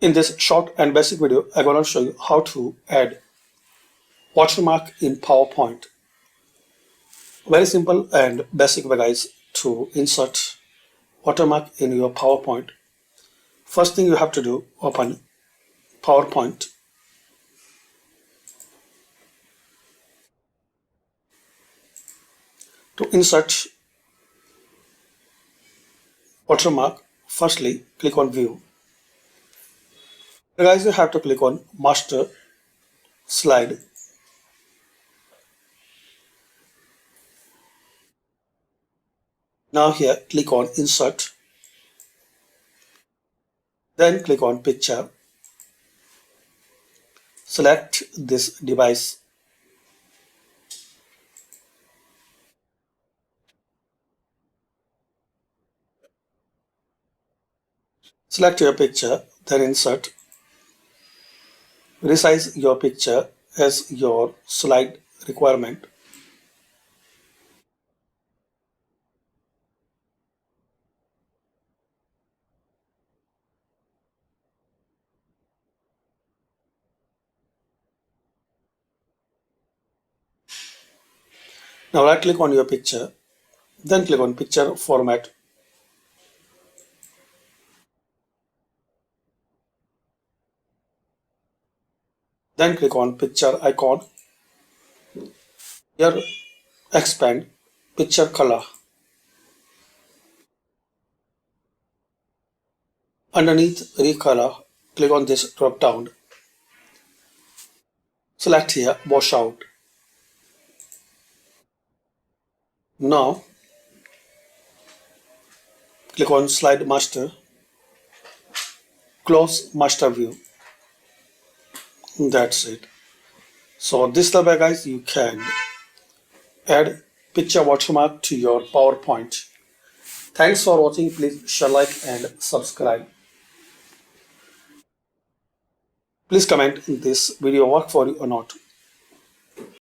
In this short and basic video, I'm going to show you how to add watermark in PowerPoint. Very simple and basic way, guys, to insert watermark in your PowerPoint. First thing you have to do, open PowerPoint. To insert watermark, firstly click on View. Guys, you have to click on Master Slide. Now here click on Insert. Then click on Picture. Select this device. Select your picture, then insert. Resize your picture as your slide requirement. Now right click on your picture, then click on Picture Format. Then click on Picture icon. Here expand Picture Color. Underneath Recolor, click on this drop down. Select here Wash Out. Now click on Slide Master. Close Master View. That's it. So this is the way, guys, you can add picture watermark to your PowerPoint. Thanks for watching. Please share, like and subscribe. Please comment if this video work for you or not.